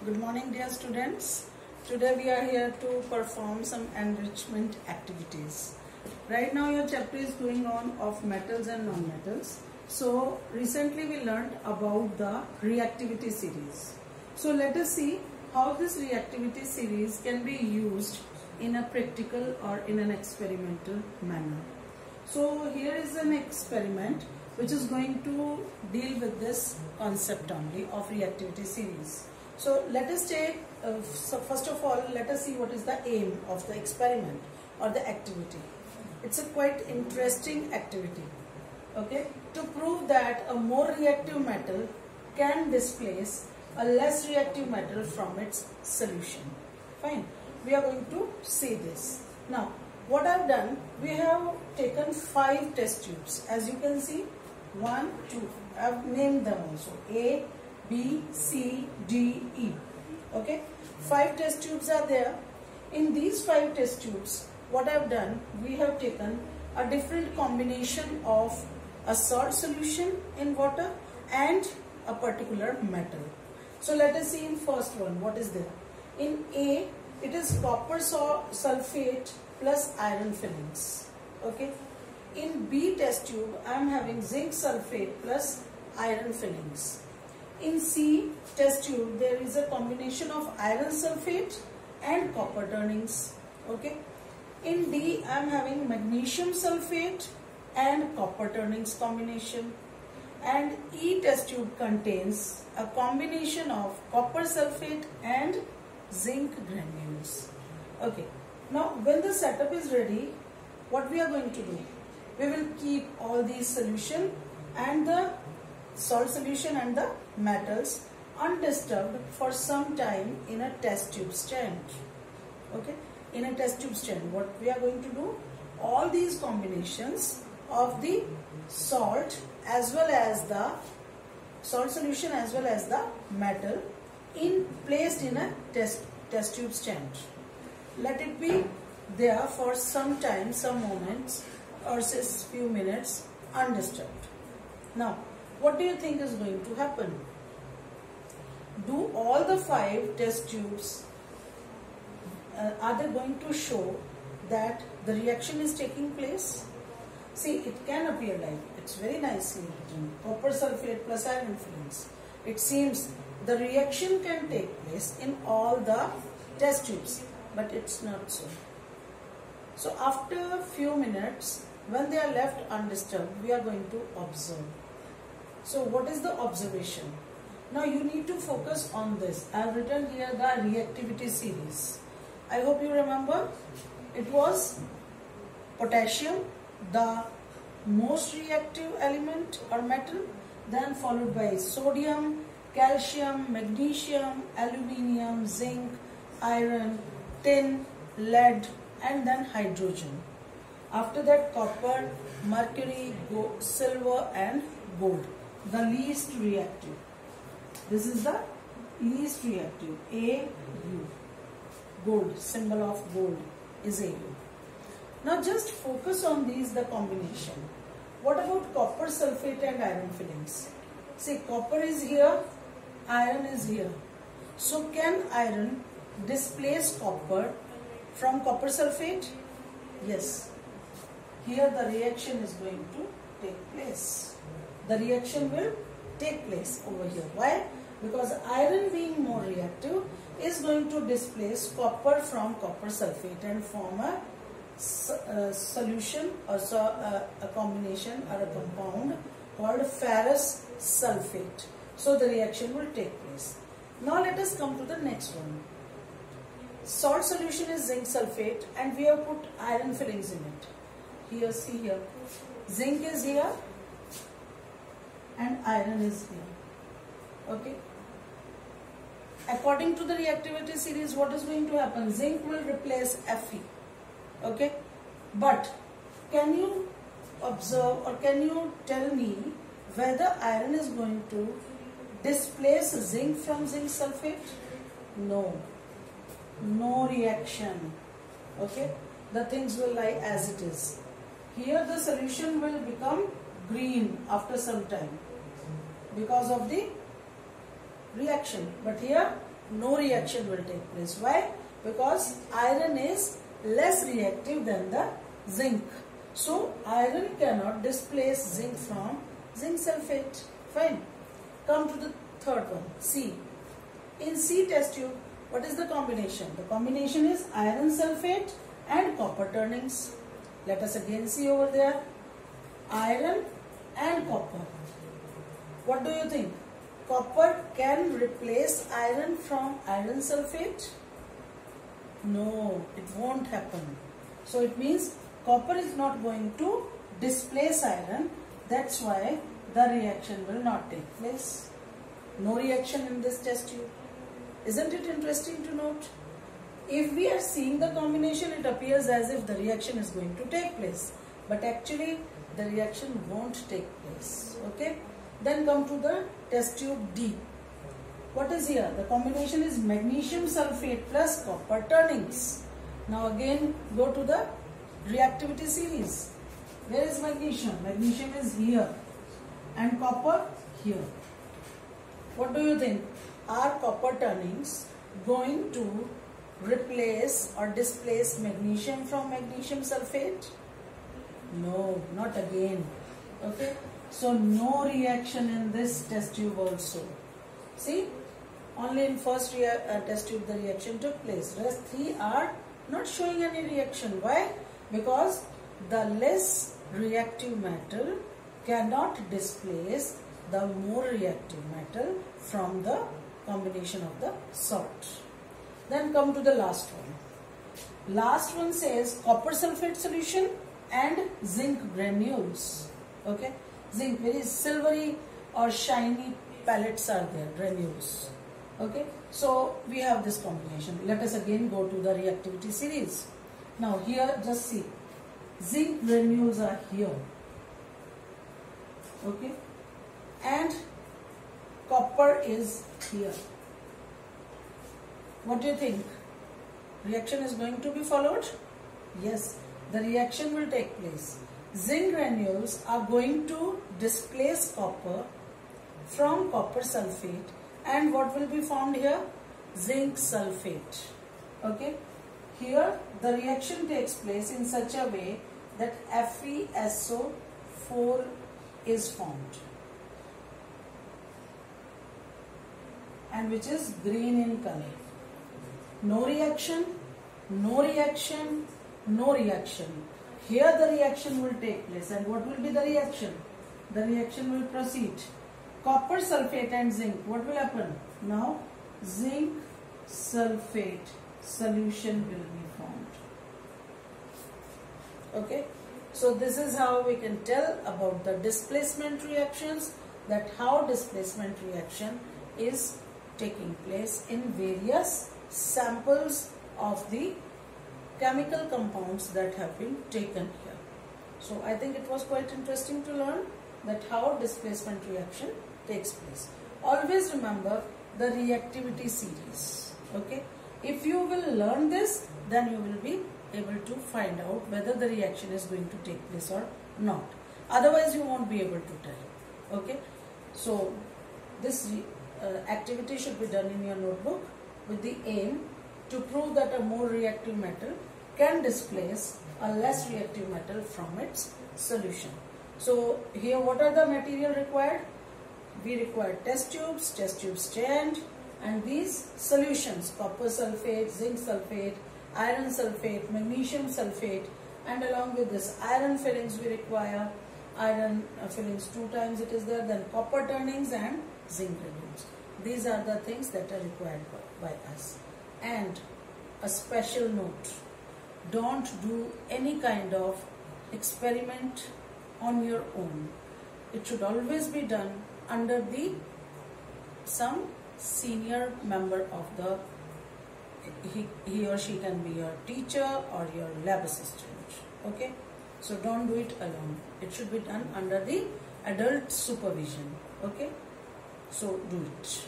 Good morning, dear students. Today we are here to perform some enrichment activities. Right now your chapter is going on of metals and non-metals. So recently we learned about the reactivity series. So let us see how this reactivity series can be used in a practical or in an experimental manner. So here is an experiment which is going to deal with this concept only of reactivity series. So let us take, first of all, let us see what is the aim of the experiment or the activity. It's a quite interesting activity, okay, to prove that a more reactive metal can displace a less reactive metal from its solution. Fine, we are going to see this. Now, what I've done, we have taken 5 test tubes. As you can see, 1, 2, I've named them also, A, B, C, D, E. Okay, 5 test tubes are there. In these 5 test tubes, what I've done, we have taken a different combination of a salt solution in water and a particular metal. So let us see in first one, what is there. In A, it is copper sulfate plus iron fillings. Okay. In B test tube, I am having zinc sulfate plus iron fillings. In C test tube, there is a combination of iron sulfate and copper turnings. Okay. In D, I am having magnesium sulfate and copper turnings combination. And E test tube contains a combination of copper sulfate and zinc granules. Okay. Now, when the setup is ready, what we are going to do? We will keep all these solution and the salt solution and the metals undisturbed for some time in a test tube stand. Okay, in a test tube stand, what we are going to do? All these combinations of the salt as well as the salt solution as well as the metal placed in a test tube stand. Let it be there for some time, some moments or say few minutes undisturbed. Now, what do you think is going to happen? Do all the 5 test tubes, are they going to show that the reaction is taking place? See, it can appear like, it's very nicely written, copper sulfate plus iron fillings. It seems the reaction can take place in all the test tubes, but it's not so. So after a few minutes, when they are left undisturbed, we are going to observe. So what is the observation? Now you need to focus on this. I have written here the reactivity series. I hope you remember. It was potassium, the most reactive element or metal, then followed by sodium, calcium, magnesium, aluminium, zinc, iron, tin, lead, and then hydrogen. After that, copper, mercury, silver and gold, the least reactive. This is the least reactive, AU. Gold, symbol of gold is AU. Now just focus on these, the combination. What about copper sulfate and iron fillings? See, copper is here, iron is here. So can iron displace copper from copper sulfate? Yes. Here the reaction is going to take place. The reaction will take place over here. Why? Because iron being more reactive is going to displace copper from copper sulfate and form a solution or a combination or a compound called ferrous sulfate. So the reaction will take place. Now let us come to the next one. Salt solution is zinc sulfate and we have put iron fillings in it. Here, see here, zinc is here and iron is here. Okay. According to the reactivity series, what is going to happen? Zinc will replace Fe. Okay. But can you observe or can you tell me whether iron is going to displace zinc from zinc sulfate? No. No reaction. Okay. The things will lie as it is. Here the solution will become green after some time because of the reaction, but here no reaction will take place. Why? Because iron is less reactive than the zinc. So iron cannot displace zinc from zinc sulfate. Fine. Come to the third one, C. In C test tube, what is the combination? The combination is iron sulfate and copper turnings. Let us again see over there. Iron and copper. What do you think? Copper can replace iron from iron sulfate? No, it won't happen. So it means copper is not going to displace iron. That's why the reaction will not take place. No reaction in this test tube. Isn't it interesting to note? If we are seeing the combination, it appears as if the reaction is going to take place. But actually, the reaction won't take place. Okay? Then come to the test tube D. What is here? The combination is magnesium sulfate plus copper turnings. Now again, go to the reactivity series. Where is magnesium? Magnesium is here. And copper here. What do you think? Are copper turnings going to replace or displace magnesium from magnesium sulfate? No, not again. Okay. So no reaction in this test tube also. See, only in first test tube the reaction took place. Rest three are not showing any reaction. Why? Because the less reactive metal cannot displace the more reactive metal from the combination of the salt. Then come to the last one. Last one says copper sulfate solution and zinc granules. Okay. Zinc, very silvery or shiny pellets are there, granules. Okay. So we have this combination. Let us again go to the reactivity series. Now here just see. Zinc granules are here. Okay. And copper is here. What do you think? Reaction is going to be followed? Yes, the reaction will take place. Zinc granules are going to displace copper from copper sulfate, and what will be formed here? Zinc sulfate. Okay. Here the reaction takes place in such a way that FeSO4 is formed, and which is green in color. No reaction, no reaction, no reaction. Here the reaction will take place, and what will be the reaction? The reaction will proceed. Copper sulfate and zinc, what will happen? Now zinc sulfate solution will be formed. Okay. So this is how we can tell about the displacement reactions, that how displacement reaction is taking place in various samples of the chemical compounds that have been taken here. So I think it was quite interesting to learn that how displacement reaction takes place. Always remember the reactivity series. Okay. If you will learn this, then you will be able to find out whether the reaction is going to take place or not. Otherwise you won't be able to tell. Okay. So this activity should be done in your notebook with the aim to prove that a more reactive metal can displace a less reactive metal from its solution. So here what are the material required? We require test tubes stand, and these solutions, copper sulfate, zinc sulfate, iron sulfate, magnesium sulfate, and along with this iron fillings we require, iron fillings 2 times it is there, then copper turnings and zinc granules. These are the things that are required by us. And a special note, don't do any kind of experiment on your own. It should always be done under the some senior member of the, he or she can be your teacher or your lab assistant. Okay. So don't do it alone. It should be done under the adult supervision. Okay. So do it.